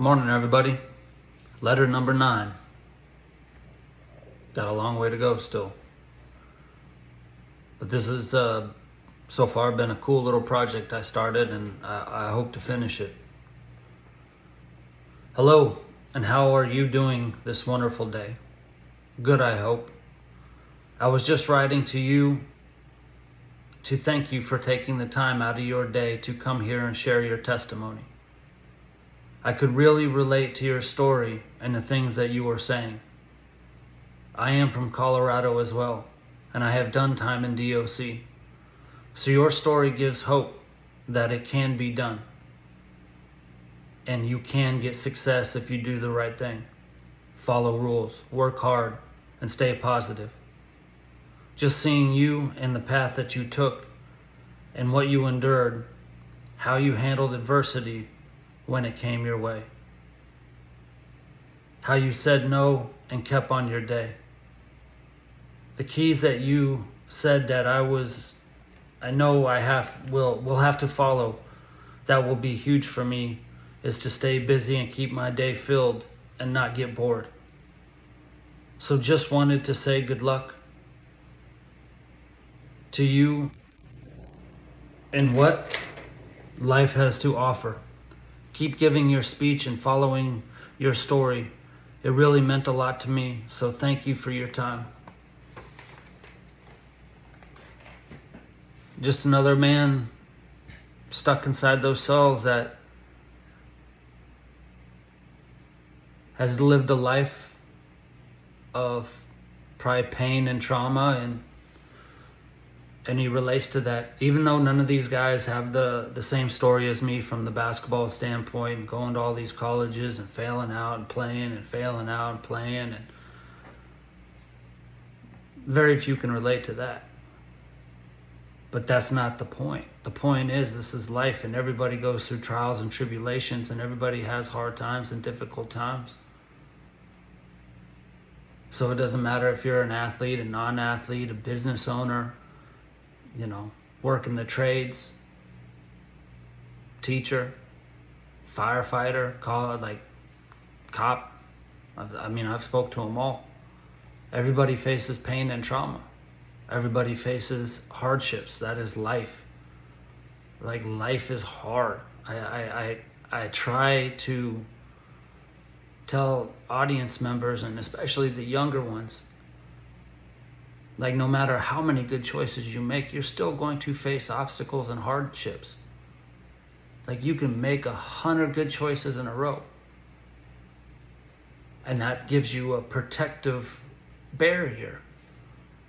Morning, everybody. Letter number 9. Got a long way to go still. But this has so far been a cool little project I started, and I hope to finish it. Hello, and how are you doing this wonderful day? Good, I hope. I was just writing to you to thank you for taking the time out of your day to come here and share your testimony. I could really relate to your story and the things that you were saying. I am from Colorado as well, and I have done time in DOC. So your story gives hope that it can be done. And you can get success if you do the right thing. Follow rules, work hard, and stay positive. Just seeing you and the path that you took and what you endured, how you handled adversity when it came your way, how you said no and kept on your day. The keys that you said that I know will have to follow, that will be huge for me, is to stay busy and keep my day filled and not get bored. So just wanted to say good luck to you and what life has to offer. Keep giving your speech and following your story. It really meant a lot to me, so thank you for your time. Just another man stuck inside those cells that has lived a life of probably pain and trauma, and he relates to that. Even though none of these guys have the same story as me from the basketball standpoint, going to all these colleges and failing out and playing and failing out and playing, and very few can relate to that. But that's not the point. The point is, this is life, and everybody goes through trials and tribulations, and everybody has hard times and difficult times. So it doesn't matter if you're an athlete, a non-athlete, a business owner, working the trades, teacher, firefighter, cop. I've spoke to them all. Everybody faces pain and trauma. Everybody faces hardships. That is life. Life is hard. I try to tell audience members, and especially the younger ones, no matter how many good choices you make, you're still going to face obstacles and hardships. You can make 100 good choices in a row, and that gives you a protective barrier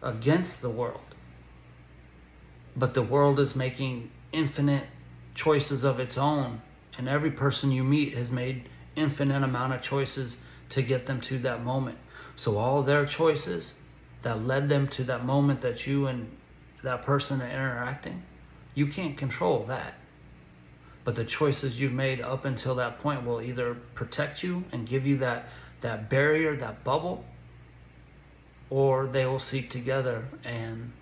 against the world. But the world is making infinite choices of its own, and every person you meet has made infinite amount of choices to get them to that moment. So all their choices that led them to that moment that you and that person are interacting, you can't control that. But the choices you've made up until that point will either protect you and give you that barrier, that bubble, or they will seek together and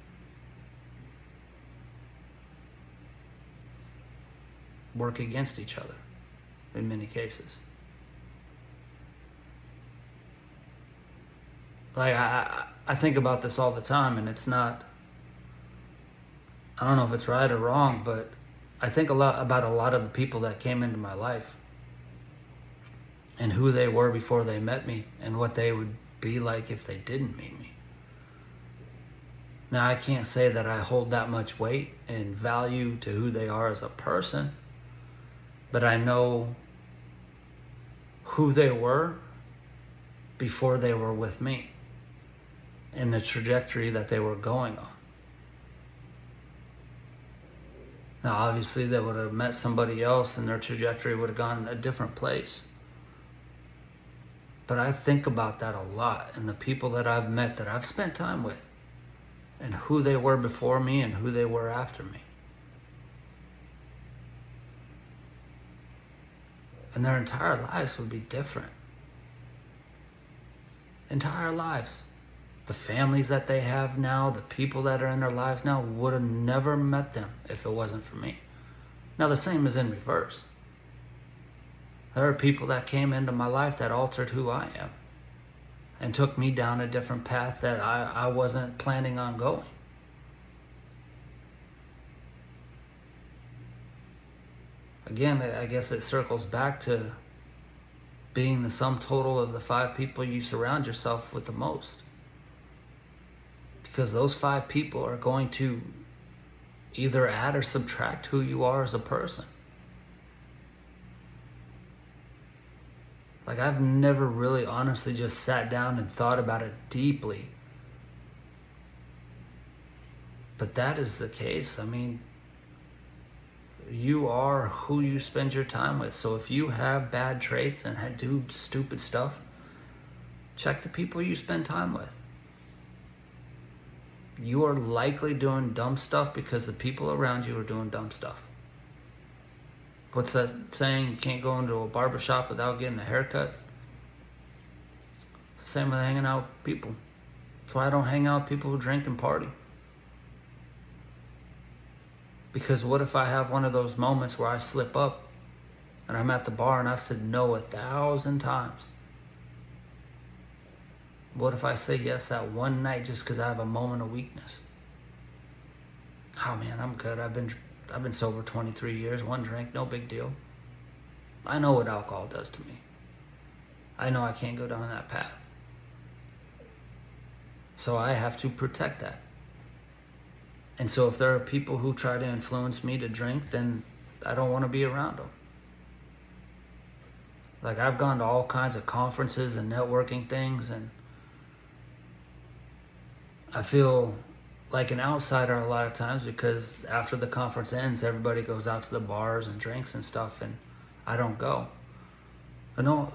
work against each other in many cases. I think about this all the time, and it's not, I don't know if it's right or wrong, but I think about a lot of the people that came into my life and who they were before they met me and what they would be like if they didn't meet me. Now, I can't say that I hold that much weight and value to who they are as a person, but I know who they were before they were with me and the trajectory that they were going on. Now, obviously, they would have met somebody else and their trajectory would have gone a different place. But I think about that a lot, and the people that I've met, that I've spent time with, and who they were before me and who they were after me. And their entire lives would be different. Entire lives. The families that they have now, the people that are in their lives now, would have never met them if it wasn't for me. Now, the same is in reverse. There are people that came into my life that altered who I am and took me down a different path that I wasn't planning on going. Again, I guess it circles back to being the sum total of the 5 people you surround yourself with the most. Because those 5 people are going to either add or subtract who you are as a person. Like, I've never really honestly just sat down and thought about it deeply. But that is the case. I mean, you are who you spend your time with. So if you have bad traits and do stupid stuff, check the people you spend time with. You are likely doing dumb stuff because the people around you are doing dumb stuff. What's that saying? You can't go into a barbershop without getting a haircut. It's the same with hanging out with people. That's why I don't hang out with people who drink and party. Because what if I have one of those moments where I slip up and I'm at the bar and I've said no 1,000 times? What if I say yes that one night just because I have a moment of weakness? Oh man, I'm good. I've been sober 23 years, 1 drink, no big deal. I know what alcohol does to me. I know I can't go down that path. So I have to protect that. And so if there are people who try to influence me to drink, then I don't want to be around them. Like, I've gone to all kinds of conferences and networking things, and I feel like an outsider a lot of times because after the conference ends, everybody goes out to the bars and drinks and stuff, and I don't go. I know,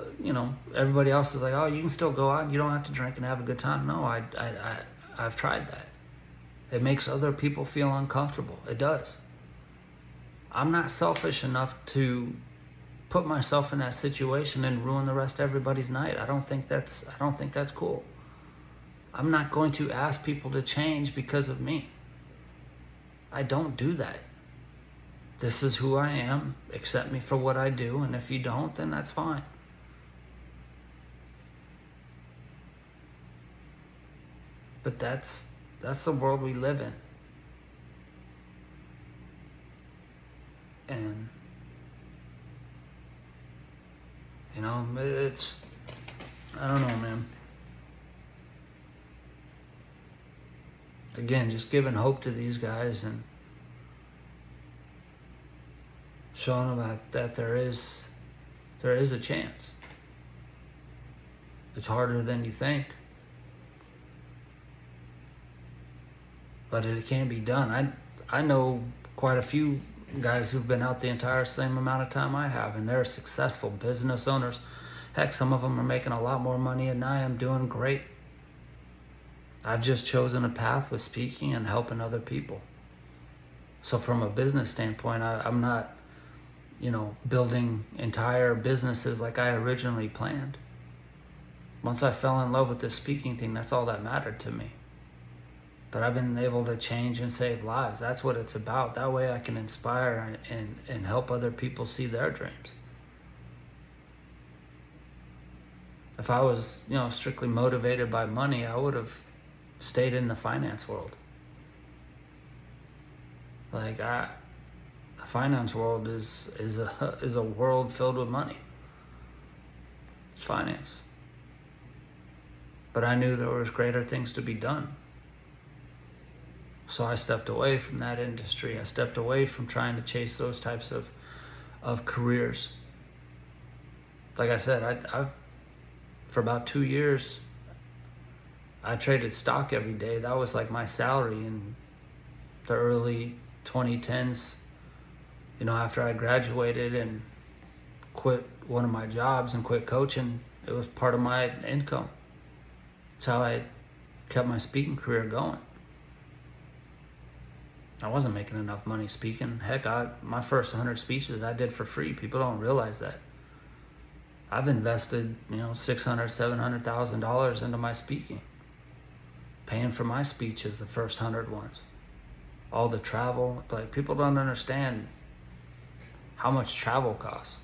everybody else is like, oh, you can still go out, you don't have to drink and have a good time. No, I've tried that. It makes other people feel uncomfortable. It does. I'm not selfish enough to put myself in that situation and ruin the rest of everybody's night. I don't think that's cool. I'm not going to ask people to change because of me. I don't do that. This is who I am. Accept me for what I do, and if you don't, then that's fine. But that's the world we live in. And it's, I don't know, man. Again, just giving hope to these guys and showing them that there is a chance. It's harder than you think, but it can be done. I know quite a few guys who've been out the entire same amount of time I have, and they're successful business owners. Heck, some of them are making a lot more money than I am, doing great. I've just chosen a path with speaking and helping other people. So from a business standpoint, I'm not, building entire businesses like I originally planned. Once I fell in love with this speaking thing, that's all that mattered to me. But I've been able to change and save lives. That's what it's about. That way I can inspire and help other people see their dreams. If I was, strictly motivated by money, I would have stayed in the finance world. Like, the finance world is a world filled with money. It's finance. But I knew there was greater things to be done. So I stepped away from that industry. I stepped away from trying to chase those types of careers. Like I said, I've for about 2 years, I traded stock every day. That was like my salary in the early 2010s. After I graduated and quit one of my jobs and quit coaching, it was part of my income. It's how I kept my speaking career going. I wasn't making enough money speaking. Heck, my first 100 speeches I did for free. People don't realize that. I've invested, $600,000, $700,000 into my speaking, paying for my speeches the first 100 ones. All the travel, like, people don't understand how much travel costs.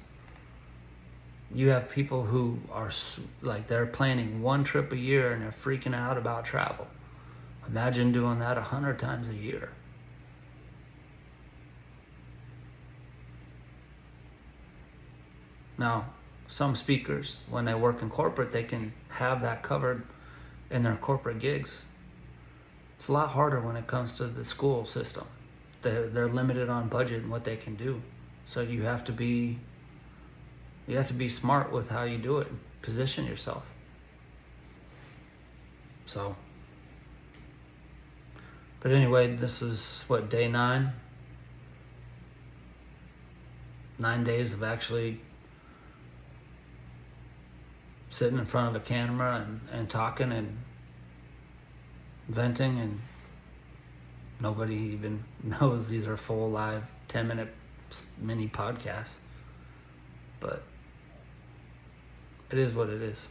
You have people who are like, they're planning one trip a year and they're freaking out about travel. Imagine doing that 100 times a year. Now, some speakers, when they work in corporate, they can have that covered in their corporate gigs. It's a lot harder when it comes to the school system. They're limited on budget and what they can do. So you have to be smart with how you do it. Position yourself. So, but anyway, this is what, day 9? 9 days of actually sitting in front of a camera and talking and venting, and nobody even knows these are full live 10-minute mini podcasts. But it is what it is.